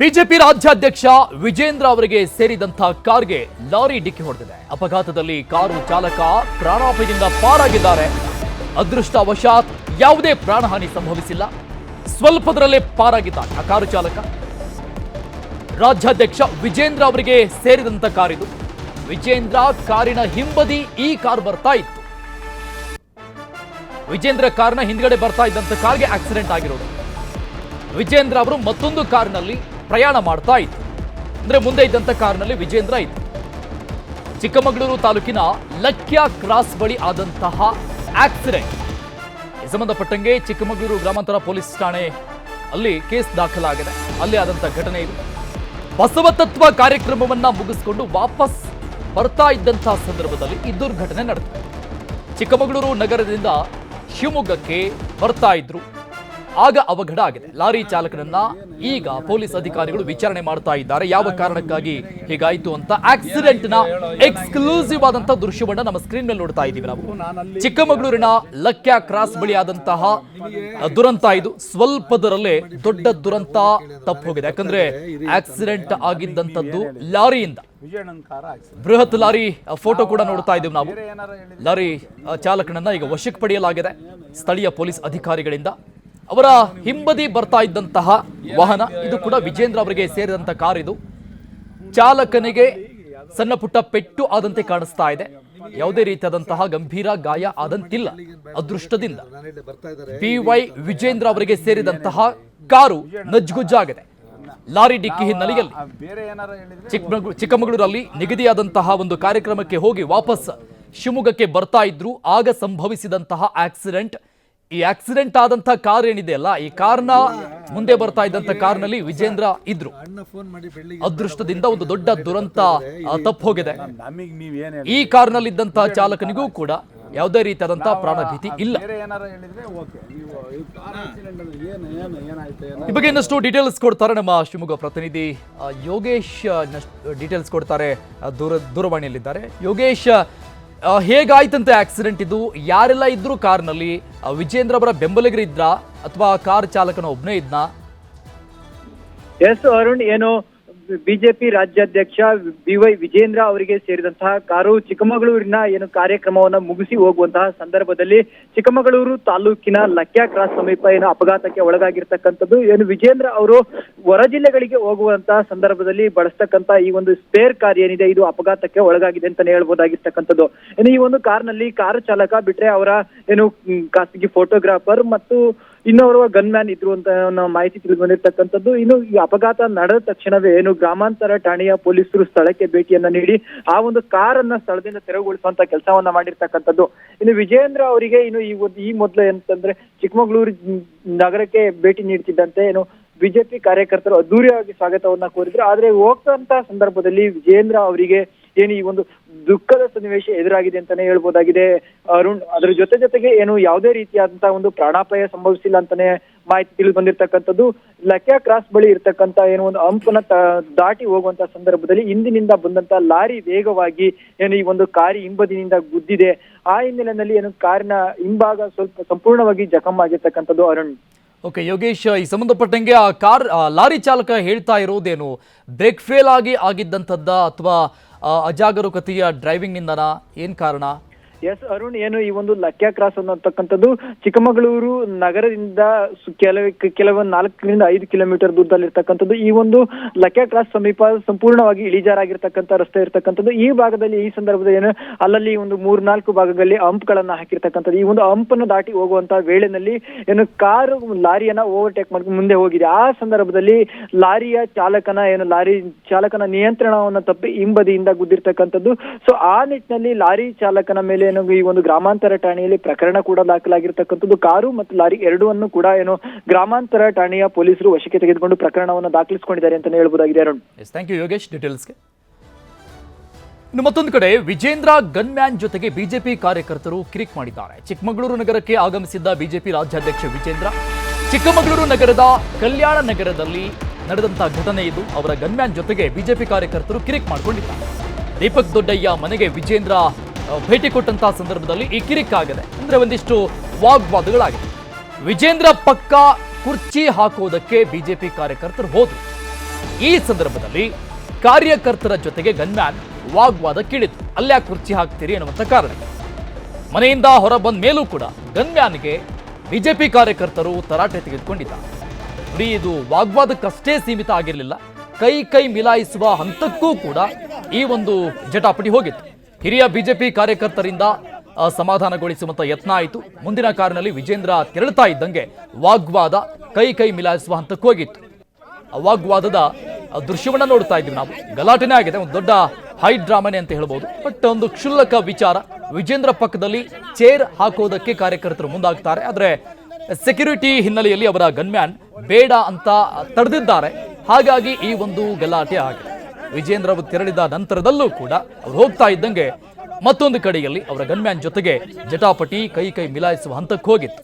BJP ರಾಜ್ಯಾಧ್ಯಕ್ಷ ವಿಜೇಂದ್ರ ಅವರಿಗೆ ಸೇರಿದಂತಹ ಕಾರ್ಗೆ lorry ಡಿಕ್ಕಿ ಹೊಡೆದಿದೆ. ಅಪಘಾತದಲ್ಲಿ ಕಾರು ಚಾಲಕ ಪ್ರಾಣಾಪಾಯದಿಂದ ಪಾರಾಗಿದ್ದಾರೆ. ಅದೃಷ್ಟವಶಾತ್ ಯಾವುದೇ ಪ್ರಾಣಹಾನಿ ಸಂಭವಿಸಿಲ್ಲ. ಸ್ವಲ್ಪದರಲ್ಲೇ ಪಾರಾಗಿದ್ದಾನೆ ಆ ಕಾರು ಚಾಲಕ. ರಾಜ್ಯಾಧ್ಯಕ್ಷ ವಿಜೇಂದ್ರ ಅವರಿಗೆ ಸೇರಿದಂತ ಕಾರಿದು. ವಿಜೇಂದ್ರ ಕಾರಿನ ಹಿಂಬದಿ ಈ ಕಾರ್ ಬರ್ತಾ ಇತ್ತು. ವಿಜೇಂದ್ರ ಕಾರ್ನ ಹಿಂದ್ಗಡೆ ಬರ್ತಾ ಇದ್ದಂತ ಕಾರ್ಗೆ ಆಕ್ಸಿಡೆಂಟ್ ಆಗಿರೋದು. ವಿಜೇಂದ್ರ ಅವರು ಮತ್ತೊಂದು ಕಾರ್ನಲ್ಲಿ ಪ್ರಯಾಣ ಮಾಡ್ತಾ ಇತ್ತು. ಅಂದ್ರೆ ಮುಂದೆ ಇದ್ದಂತ ಕಾರ್ನಲ್ಲಿ ವಿಜೇಂದ್ರ ಇತ್ತು. ಚಿಕ್ಕಮಗಳೂರು ತಾಲೂಕಿನ ಲಕ್ಯ ಕ್ರಾಸ್ ಬಳಿ ಆದಂತಹ ಆಕ್ಸಿಡೆಂಟ್ ಸಂಬಂಧಪಟ್ಟಂಗೆ ಚಿಕ್ಕಮಗಳೂರು ಗ್ರಾಮಾಂತರ ಪೊಲೀಸ್ ಠಾಣೆ ಅಲ್ಲಿ ಕೇಸ್ ದಾಖಲಾಗಿದೆ. ಅಲ್ಲಿ ಆದಂತಹ ಘಟನೆ ಇದು. ಬಸವ ತತ್ವ ಕಾರ್ಯಕ್ರಮವನ್ನ ಮುಗಿಸಿಕೊಂಡು ವಾಪಸ್ ಬರ್ತಾ ಇದ್ದಂತಹ ಸಂದರ್ಭದಲ್ಲಿ ಈ ದುರ್ಘಟನೆ ನಡೆದಿದೆ. ಚಿಕ್ಕಮಗಳೂರು ನಗರದಿಂದ ಶಿವಮೊಗ್ಗಕ್ಕೆ ಬರ್ತಾ ಇದ್ರು. ಆಗ ಅವಘಡ ಆಗಿದೆ. ಲಾರಿ ಚಾಲಕನನ್ನ ಈಗ ಪೊಲೀಸ್ ಅಧಿಕಾರಿಗಳು ವಿಚಾರಣೆ ಮಾಡ್ತಾ ಇದ್ದಾರೆ. ಯಾವ ಕಾರಣಕ್ಕಾಗಿ ಹೀಗಾಯ್ತು ಅಂತ ಆಕ್ಸಿಡೆಂಟ್ ನ ಎಕ್ಸ್ಕ್ಲೂಸಿವ್ ಆದಂತಹ ದೃಶ್ಯವನ್ನ ನಮ್ಮ ಸ್ಕ್ರೀನ್ ಮೇಲೆ ನೋಡ್ತಾ ಇದ್ದೀವಿ ನಾವು. ಚಿಕ್ಕಮಗಳೂರಿನ ಲಕ್ಯ ಕ್ರಾಸ್ ಬಳಿ ಆದಂತಹ ದುರಂತ ಇದು. ಸ್ವಲ್ಪದರಲ್ಲೇ ದೊಡ್ಡ ದುರಂತ ತಪ್ಪು ಹೋಗಿದೆ. ಯಾಕಂದ್ರೆ ಆಕ್ಸಿಡೆಂಟ್ ಆಗಿದ್ದಂಥದ್ದು ಲಾರಿಯಿಂದ. ಬೃಹತ್ ಲಾರಿ ಫೋಟೋ ಕೂಡ ನೋಡ್ತಾ ಇದ್ದೀವಿ ನಾವು. ಲಾರಿ ಚಾಲಕನನ್ನ ಈಗ ವಶಕ್ಕೆ ಪಡೆಯಲಾಗಿದೆ ಸ್ಥಳೀಯ ಪೊಲೀಸ್ ಅಧಿಕಾರಿಗಳಿಂದ. ಅವರ ಹಿಂಬದಿ ಬರ್ತಾ ಇದ್ದಂತಹ ವಾಹನ ಇದು ಕೂಡ ವಿಜೇಂದ್ರ ಅವರಿಗೆ ಸೇರಿದಂತ ಕಾರ್ ಇದು. ಚಾಲಕನಿಗೆ ಸಣ್ಣ ಪುಟ್ಟ ಪೆಟ್ಟು ಆದಂತೆ ಕಾಣಿಸ್ತಾ ಇದೆ. ಯಾವುದೇ ರೀತಿಯಾದಂತಹ ಗಂಭೀರ ಗಾಯ ಆದಂತಿಲ್ಲ. ಅದೃಷ್ಟದಿಂದ BY ವಿಜೇಂದ್ರ ಅವರಿಗೆ ಸೇರಿದಂತಹ ಕಾರು ನಜ್ಗುಜ್ಜಾಗಿದೆ. ಲಾರಿ ಡಿಕ್ಕಿ ಹಿನ್ನೆಲೆಯಲ್ಲಿ ಚಿಕ್ಕಮಗಳೂರಲ್ಲಿ ನಿಗದಿಯಾದಂತಹ ಒಂದು ಕಾರ್ಯಕ್ರಮಕ್ಕೆ ಹೋಗಿ ವಾಪಸ್ ಶಿವಮೊಗ್ಗಕ್ಕೆ ಬರ್ತಾ ಇದ್ರು. ಆಗ ಸಂಭವಿಸಿದಂತಹ ಆಕ್ಸಿಡೆಂಟ್. ಈ ಆಕ್ಸಿಡೆಂಟ್ ಆದಂತಹ ಕಾರ್ ಏನಿದೆ ಅಲ್ಲ, ಈ ಕಾರ್ನ ಮುಂದೆ ಬರ್ತಾ ಇದ್ದಂತ ಕಾರ್ನಲ್ಲಿ ವಿಜೇಂದ್ರ ಇದ್ರು. ಅದೃಷ್ಟದಿಂದ ಒಂದು ದೊಡ್ಡ ದುರಂತ ತಪ್ಪು ಹೋಗಿದೆ. ಈ ಕಾರ್ನಲ್ಲಿದ್ದಂತಹ ಚಾಲಕನಿಗೂ ಕೂಡ ಯಾವುದೇ ರೀತಿಯಾದಂತಹ ಪ್ರಾಣ ಭೀತಿ ಇಲ್ಲ. ಈ ಬಗ್ಗೆ ಇನ್ನಷ್ಟು ಡೀಟೇಲ್ಸ್ ಕೊಡ್ತಾರೆ ನಮ್ಮ ಶಿವಮೊಗ್ಗ ಪ್ರತಿನಿಧಿ ಯೋಗೇಶ್. ಡೀಟೇಲ್ಸ್ ಕೊಡ್ತಾರೆ, ದೂರವಾಣಿಯಲ್ಲಿದ್ದಾರೆ. ಯೋಗೇಶ್, ಹೇಗಾಯ್ತಂತೆ ಆಕ್ಸಿಡೆಂಟ್ ಇದು? ಯಾರೆಲ್ಲ ಇದ್ರು ಕಾರ್ನಲ್ಲಿ? ವಿಜೇಂದ್ರ ಅವರ ಬೆಂಬಲಿಗರು ಇದ್ರ ಅಥವಾ ಕಾರ್ ಚಾಲಕನ ಒಬ್ಬನೇ ಇದ್ನಾ? ಎಸ್ ಅರುಣ್, ಏನು ಬಿಜೆಪಿ ರಾಜ್ಯಾಧ್ಯಕ್ಷ BY ವಿಜೇಂದ್ರ ಅವರಿಗೆ ಸೇರಿದಂತಹ ಕಾರು ಚಿಕ್ಕಮಗಳೂರಿನ ಏನು ಕಾರ್ಯಕ್ರಮವನ್ನ ಮುಗಿಸಿ ಹೋಗುವಂತಹ ಸಂದರ್ಭದಲ್ಲಿ ಚಿಕ್ಕಮಗಳೂರು ತಾಲೂಕಿನ ಲಕ್ಯ ಕ್ರಾಸ್ ಸಮೀಪ ಏನು ಅಪಘಾತಕ್ಕೆ ಒಳಗಾಗಿರ್ತಕ್ಕಂಥದ್ದು. ಏನು ವಿಜೇಂದ್ರ ಅವರು ಹೊರ ಜಿಲ್ಲೆಗಳಿಗೆ ಹೋಗುವಂತಹ ಸಂದರ್ಭದಲ್ಲಿ ಬಳಸ್ತಕ್ಕಂತ ಈ ಒಂದು ಸ್ಪೇರ್ ಕಾರ್ ಏನಿದೆ ಇದು ಅಪಘಾತಕ್ಕೆ ಒಳಗಾಗಿದೆ ಅಂತಾನೆ ಹೇಳ್ಬೋದಾಗಿರ್ತಕ್ಕಂಥದ್ದು. ಏನು ಈ ಒಂದು ಕಾರ್ನಲ್ಲಿ ಕಾರು ಚಾಲಕ ಬಿಟ್ರೆ ಅವರ ಏನು ಖಾಸಗಿ ಫೋಟೋಗ್ರಾಫರ್ ಮತ್ತು ಇನ್ನೋರ್ವ ಗನ್ ಮ್ಯಾನ್ ಇದ್ರು ಅಂತ ಮಾಹಿತಿ ತಿಳಿದು ಬಂದಿರ್ತಕ್ಕಂಥದ್ದು. ಇನ್ನು ಈ ಅಪಘಾತ ನಡೆದ ತಕ್ಷಣವೇ ಏನು ಗ್ರಾಮಾಂತರ ಠಾಣೆಯ ಪೊಲೀಸರು ಸ್ಥಳಕ್ಕೆ ಭೇಟಿಯನ್ನ ನೀಡಿ ಆ ಒಂದು ಕಾರನ್ನ ಸ್ಥಳದಿಂದ ತೆರವುಗೊಳಿಸುವಂತ ಕೆಲಸವನ್ನ ಮಾಡಿರ್ತಕ್ಕಂಥದ್ದು. ಇನ್ನು ವಿಜೇಂದ್ರ ಅವರಿಗೆ ಇನ್ನು ಈ ಮೊದಲು ಏನಂತಂದ್ರೆ ಚಿಕ್ಕಮಗಳೂರು ನಗರಕ್ಕೆ ಭೇಟಿ ನೀಡ್ತಿದ್ದಂತೆ ಏನು ಬಿಜೆಪಿ ಕಾರ್ಯಕರ್ತರು ಅದ್ದೂರಿಯಾಗಿ ಸ್ವಾಗತವನ್ನ ಕೋರಿದ್ರು. ಆದ್ರೆ ಹೋಗ್ತಂತ ಸಂದರ್ಭದಲ್ಲಿ ವಿಜೇಂದ್ರ ಅವರಿಗೆ ಏನು ಈ ಒಂದು ದುಃಖದ ಸನ್ನಿವೇಶ ಎದುರಾಗಿದೆ ಅಂತಾನೆ ಹೇಳ್ಬೋದಾಗಿದೆ ಅರುಣ್. ಅದರ ಜೊತೆಗೆ ಏನು ಯಾವುದೇ ರೀತಿಯಾದಂತಹ ಒಂದು ಪ್ರಾಣಾಪಾಯ ಸಂಭವಿಸಿಲ್ಲ ಅಂತಾನೆ ಮಾಹಿತಿ ತಿಳಿದು ಬಂದಿರತಕ್ಕಂಥದ್ದು. ಲಕ್ಯ ಕ್ರಾಸ್ ಬಳಿ ಇರ್ತಕ್ಕಂತ ಏನು ಒಂದು ಹಂಪನ್ನ ದಾಟಿ ಹೋಗುವಂತ ಸಂದರ್ಭದಲ್ಲಿ ಹಿಂದಿನಿಂದ ಬಂದಂತ ಲಾರಿ ವೇಗವಾಗಿ ಏನು ಈ ಒಂದು ಕಾರಿ ಹಿಂಬದಿನಿಂದ ಗುದ್ದಿದೆ. ಆ ಹಿನ್ನೆಲೆಯಲ್ಲಿ ಏನು ಕಾರಿನ ಹಿಂಭಾಗ ಸ್ವಲ್ಪ ಸಂಪೂರ್ಣವಾಗಿ ಜಖಮ್ ಆಗಿರ್ತಕ್ಕಂಥದ್ದು ಅರುಣ್. ಓಕೆ ಯೋಗೇಶ್, ಈ ಸಂಬಂಧಪಟ್ಟಂಗೆ ಆ ಲಾರಿ ಚಾಲಕ ಹೇಳ್ತಾ ಇರೋದೇನು? ಬ್ರೇಕ್ ಫೇಲ್ ಆಗಿದ್ದಂಥದ್ದ ಅಥವಾ ಅಜಾಗರೂಕತೆಯ ಡ್ರೈವಿಂಗ್ ನಿಂದನಾ? ಏನ್ ಕಾರಣ? ಎಸ್ ಅರುಣ್, ಏನು ಈ ಒಂದು ಲಕ್ಯ ಕ್ರಾಸ್ ಅನ್ನತಕ್ಕಂಥದ್ದು ಚಿಕ್ಕಮಗಳೂರು ನಗರದಿಂದ ಕೆಲವೊಂದು 4ರಿಂದ 5 ಕಿಲೋಮೀಟರ್ ದೂರದಲ್ಲಿರ್ತಕ್ಕಂಥದ್ದು. ಈ ಒಂದು ಲಕ್ಯ ಕ್ರಾಸ್ ಸಮೀಪ ಸಂಪೂರ್ಣವಾಗಿ ಇಳಿಜಾರಾಗಿರ್ತಕ್ಕಂಥ ರಸ್ತೆ ಇರ್ತಕ್ಕಂಥದ್ದು. ಈ ಭಾಗದಲ್ಲಿ ಈ ಸಂದರ್ಭದಲ್ಲಿ ಏನು ಅಲ್ಲಲ್ಲಿ ಒಂದು 3-4 ಭಾಗಗಳಲ್ಲಿ ಹಂಪ್ ಗಳನ್ನ ಹಾಕಿರ್ತಕ್ಕಂಥದ್ದು. ಈ ಒಂದು ಹಂಪ್ ಅನ್ನು ದಾಟಿ ಹೋಗುವಂತ ವೇಳೆನಲ್ಲಿ ಏನು ಕಾರು ಲಾರಿಯನ್ನ ಓವರ್ಟೇಕ್ ಮಾಡ್ಕೊಂಡು ಮುಂದೆ ಹೋಗಿದೆ. ಆ ಸಂದರ್ಭದಲ್ಲಿ ಲಾರಿ ಚಾಲಕನ ನಿಯಂತ್ರಣವನ್ನು ತಪ್ಪಿ ಹಿಂಬದಿಯಿಂದ ಗುದ್ದಿರ್ತಕ್ಕಂಥದ್ದು. ಸೊ ಆ ನಿಟ್ಟಿನಲ್ಲಿ ಲಾರಿ ಚಾಲಕನ ಮೇಲೆ ಈ ಒಂದು ಗ್ರಾಮಾಂತರ ಠಾಣೆಯಲ್ಲಿ ಪ್ರಕರಣ ಕೂಡ ದಾಖಲಾಗಿರ್ತಕ್ಕಂಥದ್ದು. ಕಾರು ಮತ್ತು ಲಾರಿ ಎರಡನ್ನು ಕೂಡ ಏನು ಗ್ರಾಮಾಂತರ ಠಾಣೆಯ ಪೊಲೀಸರು ವಶಕ್ಕೆ ತೆಗೆದುಕೊಂಡು ಪ್ರಕರಣವನ್ನು ದಾಖಲಿಸಿಕೊಂಡಿದ್ದಾರೆ ಅಂತಾನೆ ಹೇಳ್ಬೋದಾಗಿದೆ ಅರುಣ್. ಥ್ಯಾಂಕ್ ಯು ಯೋಗೇಶ್ ಡೀಟೇಲ್ಸ್ಗೆ. ಇನ್ನು ಮತ್ತೊಂದು ಕಡೆ ವಿಜೇಂದ್ರ ಗನ್ ಮ್ಯಾನ್ ಜೊತೆಗೆ ಬಿಜೆಪಿ ಕಾರ್ಯಕರ್ತರು ಕಿರಿಕ್ ಮಾಡಿದ್ದಾರೆ. ಚಿಕ್ಕಮಗಳೂರು ನಗರಕ್ಕೆ ಆಗಮಿಸಿದ್ದ ಬಿಜೆಪಿ ರಾಜ್ಯಾಧ್ಯಕ್ಷ ವಿಜೇಂದ್ರ ಚಿಕ್ಕಮಗಳೂರು ನಗರದ ಕಲ್ಯಾಣ ನಗರದಲ್ಲಿ ನಡೆದಂತಹ ಘಟನೆ ಇದು. ಅವರ ಗನ್ ಮ್ಯಾನ್ ಜೊತೆಗೆ ಬಿಜೆಪಿ ಕಾರ್ಯಕರ್ತರು ಕಿರಿಕ್ ಮಾಡಿಕೊಂಡಿದ್ದಾರೆ. ದೀಪಕ್ ದೊಡ್ಡಯ್ಯ ಮನೆಗೆ ವಿಜೇಂದ್ರ ಭೇಟಿ ಕೊಟ್ಟಂತಹ ಸಂದರ್ಭದಲ್ಲಿ ಈ ಕಿರಿಕ್ ಆಗಿದೆ. ಅಂದ್ರೆ ಒಂದಿಷ್ಟು ವಾಗ್ವಾದಗಳಾಗಿದೆ. ವಿಜೇಂದ್ರ ಪಕ್ಕ ಕುರ್ಚಿ ಹಾಕೋದಕ್ಕೆ ಬಿಜೆಪಿ ಕಾರ್ಯಕರ್ತರು ಹೋದ್ರು. ಈ ಸಂದರ್ಭದಲ್ಲಿ ಕಾರ್ಯಕರ್ತರ ಜೊತೆಗೆ ಗನ್ಮ್ಯಾನ್ ವಾಗ್ವಾದಕ್ಕಿಳಿತು. ಅಲ್ಲ್ಯಾಕೆ ಕುರ್ಚಿ ಹಾಕ್ತೀರಿ ಅನ್ನುವಂಥ ಕಾರಣ. ಮನೆಯಿಂದ ಹೊರ ಬಂದ ಮೇಲೂ ಕೂಡ ಗನ್ಮ್ಯಾನ್ಗೆ ಬಿಜೆಪಿ ಕಾರ್ಯಕರ್ತರು ತರಾಟೆ ತೆಗೆದುಕೊಂಡಿದ್ದಾರೆ. ನೋಡಿ, ಇದು ವಾಗ್ವಾದಕ್ಕಷ್ಟೇ ಸೀಮಿತ ಆಗಿರಲಿಲ್ಲ, ಕೈ ಮಿಲಾಯಿಸುವ ಹಂತಕ್ಕೂ ಕೂಡ ಈ ಒಂದು ಜಟಾಪಟಿ ಹೋಗಿತ್ತು. ಹಿರಿಯ ಬಿಜೆಪಿ ಕಾರ್ಯಕರ್ತರಿಂದ ಸಮಾಧಾನಗೊಳಿಸುವಂತ ಯತ್ನ ಆಯಿತು. ಮುಂದಿನ ಕಾರಿನಲ್ಲಿ ವಿಜೇಂದ್ರ ತೆರಳುತ್ತಾ ಇದ್ದಂಗೆ ವಾಗ್ವಾದ ಕೈ ಮಿಲಾಯಿಸುವ ಹಂತಕ್ಕೆ ಹೋಗಿತ್ತು. ಆ ವಾಗ್ವಾದದ ದೃಶ್ಯವನ್ನ ನೋಡ್ತಾ ಇದ್ವಿ ನಾವು. ಗಲಾಟೆನೇ ಆಗಿದೆ, ಒಂದು ದೊಡ್ಡ ಹೈ ಡ್ರಾಮನೆ ಅಂತ ಹೇಳ್ಬೋದು. ಬಟ್ ಒಂದು ಕ್ಷುಲ್ಲಕ ವಿಚಾರ, ವಿಜೇಂದ್ರ ಪಕ್ಕದಲ್ಲಿ ಚೇರ್ ಹಾಕೋದಕ್ಕೆ ಕಾರ್ಯಕರ್ತರು ಮುಂದಾಗ್ತಾರೆ. ಆದ್ರೆ ಸೆಕ್ಯೂರಿಟಿ ಹಿನ್ನೆಲೆಯಲ್ಲಿ ಅವರ ಗನ್ಮ್ಯಾನ್ ಬೇಡ ಅಂತ ತಡೆದಿದ್ದಾರೆ. ಹಾಗಾಗಿ ಈ ಒಂದು ಗಲಾಟೆ ಆಗಿದೆ. ವಿಜೇಂದ್ರ ಅವರು ತೆರಳಿದ ನಂತರದಲ್ಲೂ ಕೂಡ ಅವ್ರು ಹೋಗ್ತಾ ಇದ್ದಂಗೆ ಮತ್ತೊಂದು ಕಡೆಯಲ್ಲಿ ಅವರ ಗನ್ಮ್ಯಾನ್ ಜೊತೆಗೆ ಜಟಾಪಟಿ ಕೈ ಮಿಲಾಯಿಸುವ ಹಂತಕ್ಕೆ ಹೋಗಿತ್ತು.